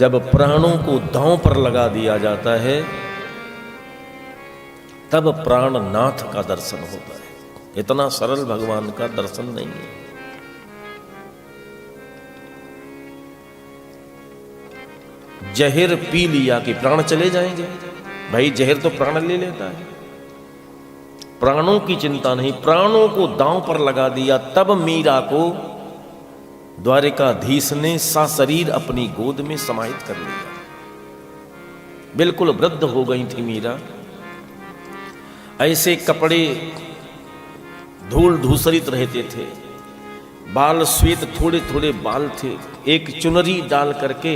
जब प्राणों को दांव पर लगा दिया जाता है तब प्राणनाथ का दर्शन होता है। इतना सरल भगवान का दर्शन नहीं है। जहर पी लिया कि प्राण चले जाएंगे। भाई जहर तो प्राण ले लेता है। प्राणों की चिंता नहीं, प्राणों को दांव पर लगा दिया। तब मीरा को द्वारिकाधीश ने सशरीर अपनी गोद में समाहित कर लिया। बिल्कुल वृद्ध हो गई थी मीरा। ऐसे कपड़े धूल धूसरित रहते थे, बाल श्वेत, थोड़े थोड़े बाल थे। एक चुनरी डाल करके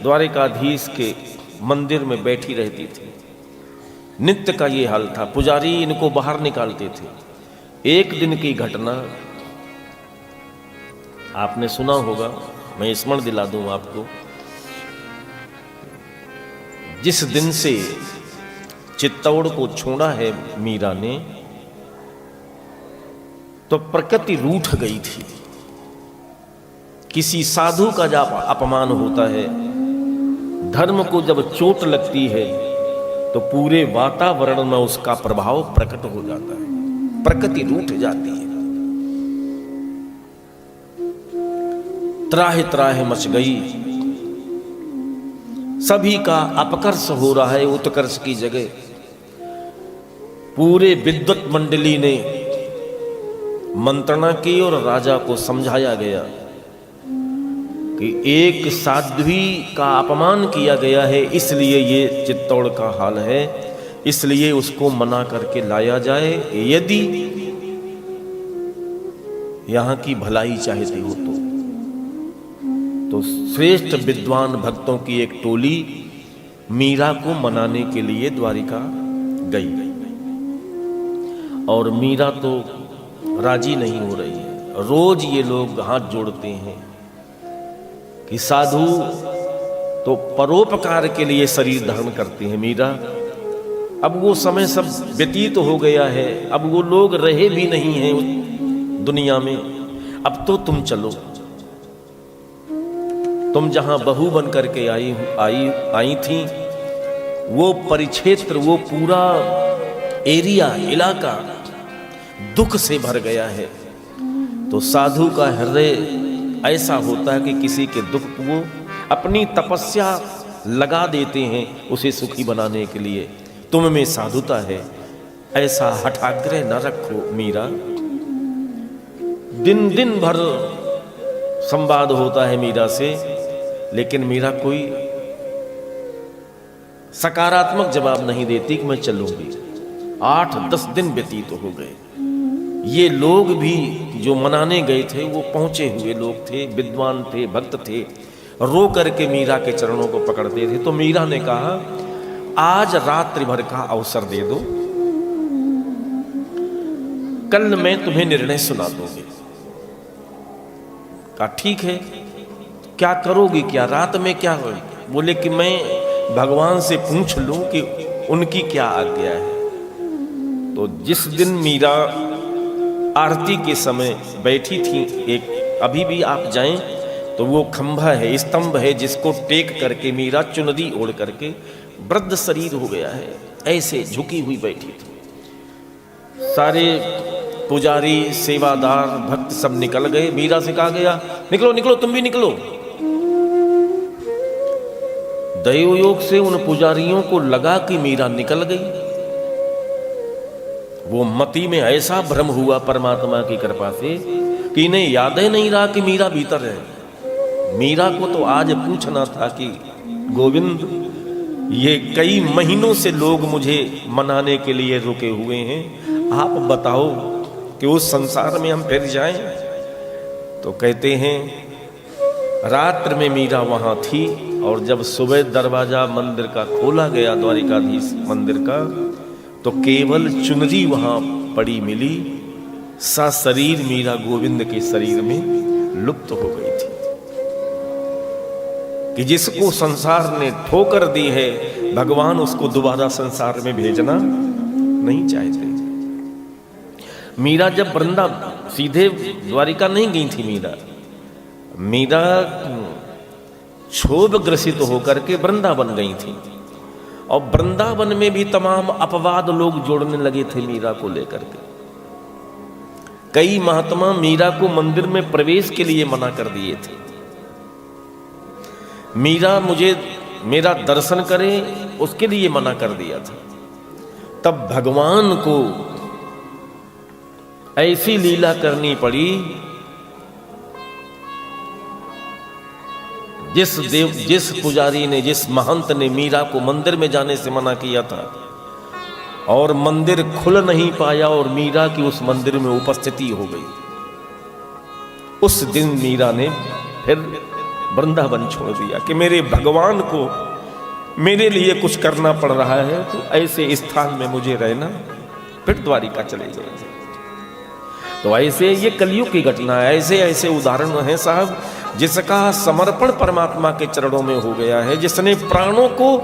द्वारिकाधीश के मंदिर में बैठी रहती थी। नित्य का ये हाल था। पुजारी इनको बाहर निकालते थे। एक दिन की घटना आपने सुना होगा, मैं स्मरण दिला दूं आपको। जिस दिन से चित्तौड़ को छोड़ा है मीरा ने, तो प्रकृति रूठ गई थी। किसी साधु का जब अपमान होता है, धर्म को जब चोट लगती है, तो पूरे वातावरण में उसका प्रभाव प्रकट हो जाता है। प्रकृति रूठ जाती है। त्राहि त्राहि मच गई। सभी का अपकर्ष हो रहा है उत्कर्ष की जगह। पूरे विद्वत मंडली ने मंत्रणा की और राजा को समझाया गया कि एक साध्वी का अपमान किया गया है, इसलिए ये चित्तौड़ का हाल है। इसलिए उसको मना करके लाया जाए। यदि यहां की भलाई चाहते हो तो श्रेष्ठ विद्वान भक्तों की एक टोली मीरा को मनाने के लिए द्वारिका गई। और मीरा तो राजी नहीं हो रही है। रोज ये लोग हाथ जोड़ते हैं कि साधु तो परोपकार के लिए शरीर धारण करते हैं। मीरा, अब वो समय सब व्यतीत हो गया है। अब वो लोग रहे भी नहीं हैं दुनिया में। अब तो तुम चलो। तुम जहां बहू बन करके आई थी, वो परिक्षेत्र, वो पूरा एरिया, इलाका दुख से भर गया है। तो साधु का हृदय ऐसा होता है कि किसी के दुख को वो अपनी तपस्या लगा देते हैं उसे सुखी बनाने के लिए। तुम में साधुता है, ऐसा हठाग्रह न रखो मीरा। दिन दिन भर संवाद होता है मीरा से, लेकिन मीरा कोई सकारात्मक जवाब नहीं देती कि मैं चलूंगी। 8-10 दिन व्यतीत हो गए। ये लोग भी जो मनाने गए थे वो पहुंचे हुए लोग थे, विद्वान थे, भक्त थे। रो करके मीरा के चरणों को पकड़ते थे। तो मीरा ने कहा, आज रात्रि भर का अवसर दे दो, कल मैं तुम्हें निर्णय सुना दूंगी। कहा ठीक है, क्या करोगी, क्या रात में क्या हो? बोले कि मैं भगवान से पूछ लूं कि उनकी क्या आज्ञा है। तो जिस दिन मीरा आरती के समय बैठी थी, एक अभी भी आप जाएं तो वो खंभा है, स्तंभ है, जिसको टेक करके मीरा चुनरी ओढ़ करके, वृद्ध शरीर हो गया है, ऐसे झुकी हुई बैठी थी। सारे पुजारी, सेवादार, भक्त सब निकल गए। मीरा से कहा गया, निकलो निकलो, तुम भी निकलो। दैव योग से उन पुजारियों को लगा कि मीरा निकल गई। वो मति में ऐसा भ्रम हुआ परमात्मा की कृपा से कि इन्हें याद ही नहीं रहा कि मीरा भीतर है। मीरा को तो आज पूछना था कि गोविंद, ये कई महीनों से लोग मुझे मनाने के लिए रुके हुए हैं, आप बताओ कि उस संसार में हम फिर जाएं। तो कहते हैं रात्र में मीरा वहां थी, और जब सुबह दरवाजा मंदिर का खोला गया, द्वारिकाधीश मंदिर का, तो केवल चुनरी वहां पड़ी मिली। सशरीर मीरा गोविंद के शरीर में लुप्त हो गई थी। कि जिसको संसार ने ठोकर दी है, भगवान उसको दोबारा संसार में भेजना नहीं चाहते। मीरा जब वृंदा, सीधे द्वारिका नहीं गई थी मीरा क्षोभ ग्रसित होकर के वृंदावन गई थी, और वृंदावन में भी तमाम अपवाद लोग जोड़ने लगे थे मीरा को लेकर के। कई महात्मा मीरा को मंदिर में प्रवेश के लिए मना कर दिए थे। मीरा मेरा दर्शन करे उसके लिए मना कर दिया था। तब भगवान को ऐसी लीला करनी पड़ी, जिस पुजारी ने, जिस महंत ने मीरा को मंदिर में जाने से मना किया था, और मंदिर खुल नहीं पाया और मीरा की उस मंदिर में उपस्थिति हो गई। उस दिन मीरा ने फिर वृंदावन छोड़ दिया कि मेरे भगवान को मेरे लिए कुछ करना पड़ रहा है, तो ऐसे स्थान में मुझे रहना, फिर द्वारिका चले गए। तो ऐसे ये कलयुग की घटना है, ऐसे ऐसे उदाहरण हैं साहब, जिसका समर्पण परमात्मा के चरणों में हो गया है, जिसने प्राणों को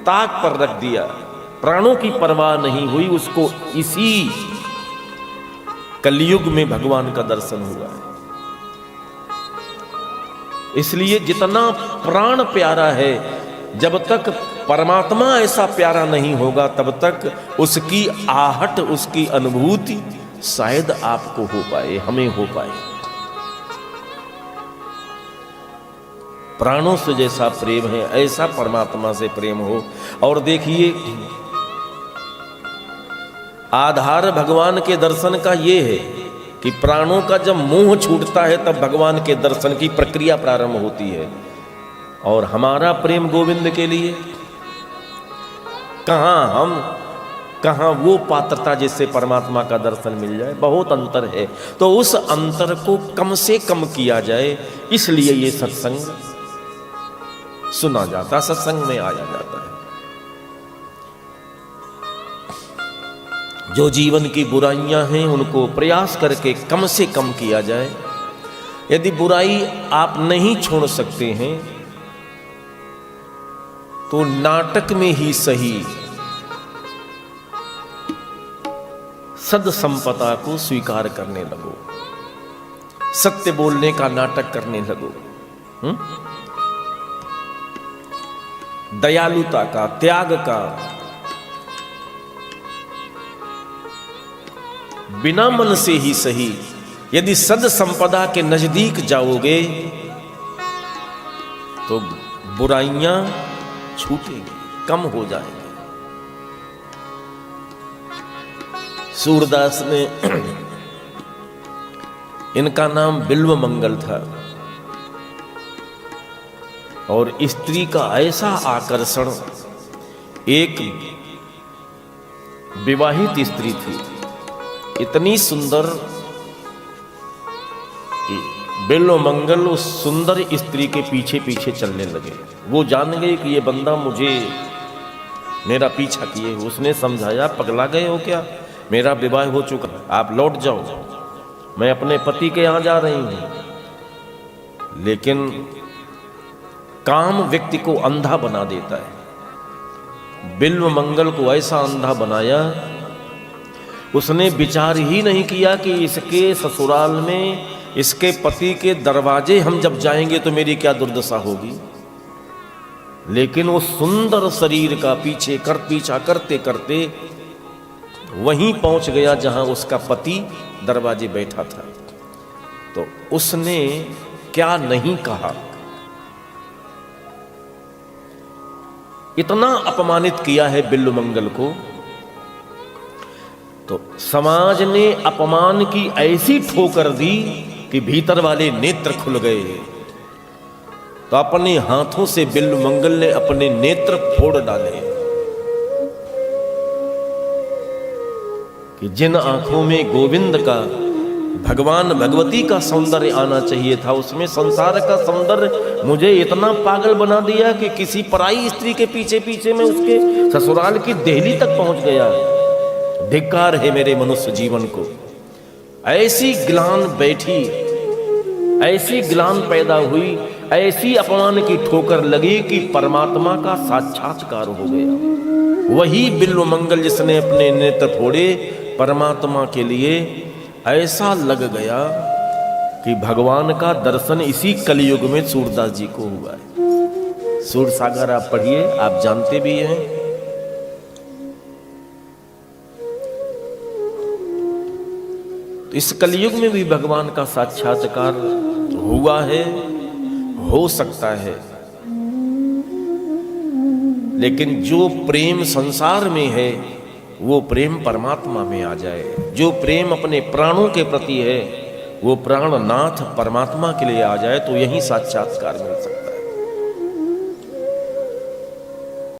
ताक पर रख दिया, प्राणों की परवाह नहीं हुई, उसको इसी कलयुग में भगवान का दर्शन हुआ है। इसलिए जितना प्राण प्यारा है, जब तक परमात्मा ऐसा प्यारा नहीं होगा, तब तक उसकी आहट, उसकी अनुभूति शायद आपको हो पाए, हमें हो पाए। प्राणों से जैसा प्रेम है, ऐसा परमात्मा से प्रेम हो। और देखिए, आधार भगवान के दर्शन का ये है कि प्राणों का जब मोह छूटता है, तब भगवान के दर्शन की प्रक्रिया प्रारंभ होती है। और हमारा प्रेम गोविंद के लिए, कहाँ वो पात्रता जिससे परमात्मा का दर्शन मिल जाए, बहुत अंतर है। तो उस अंतर को कम से कम किया जाए, इसलिए ये सत्संग सुना जाता, सत्संग में आया जाता है। जो जीवन की बुराइयां हैं, उनको प्रयास करके कम से कम किया जाए। यदि बुराई आप नहीं छोड़ सकते हैं, तो नाटक में ही सही सद संपदा को स्वीकार करने लगो, सत्य बोलने का नाटक करने लगो, दयालुता का, त्याग का, बिना मन से ही सही यदि सद संपदा के नजदीक जाओगे, तो बुराइयां छूटेंगी, कम हो जाएंगी। सूरदास ने, इनका नाम बिल्व मंगल था, और स्त्री का ऐसा आकर्षण, एक विवाहित स्त्री थी, इतनी सुंदर कि बिल्व मंगल उस सुंदर स्त्री के पीछे पीछे चलने लगे। वो जान गए कि ये बंदा मेरा पीछा किए। उसने समझाया, पगला गए हो क्या, मेरा विवाह हो चुका, आप लौट जाओ, मैं अपने पति के यहां जा रही हूं। लेकिन काम व्यक्ति को अंधा बना देता है। बिल्व मंगल को ऐसा अंधा बनाया, उसने विचार ही नहीं किया कि इसके ससुराल में, इसके पति के दरवाजे हम जब जाएंगे तो मेरी क्या दुर्दशा होगी। लेकिन वो सुंदर शरीर का पीछा करते करते वहीं पहुंच गया जहां उसका पति दरवाजे बैठा था। तो उसने क्या नहीं कहा, इतना अपमानित किया है बिल्व मंगल को। तो समाज ने अपमान की ऐसी ठोकर दी कि भीतर वाले नेत्र खुल गए। तो अपने हाथों से बिल्व मंगल ने अपने नेत्र फोड़ डाले कि जिन आंखों में गोविंद का, भगवान भगवती का सौंदर्य आना चाहिए था, उसमें संसार का सौंदर्य मुझे इतना पागल बना दिया कि किसी पराई स्त्री के पीछे पीछे में उसके ससुराल की देहली तक पहुंच गया। धिक्कार है मेरे मनुष्य जीवन को। ऐसी ग्लान बैठी, ऐसी ग्लान पैदा हुई, ऐसी अपमान की ठोकर लगी कि परमात्मा का साक्षात्कार हो गया। वही बिल्व मंगल जिसने अपने नेत्र फोड़े, परमात्मा के लिए ऐसा लग गया कि भगवान का दर्शन इसी कलयुग में सूरदास जी को हुआ है। सूर सागर आप पढ़िए, आप जानते भी हैं। तो इस कलयुग में भी भगवान का साक्षात्कार हुआ है, हो सकता है। लेकिन जो प्रेम संसार में है वो प्रेम परमात्मा में आ जाए। जो प्रेम अपने प्राणों के प्रति है वो प्राणनाथ परमात्मा के लिए आ जाए, तो यही साक्षात्कार मिल सकता है।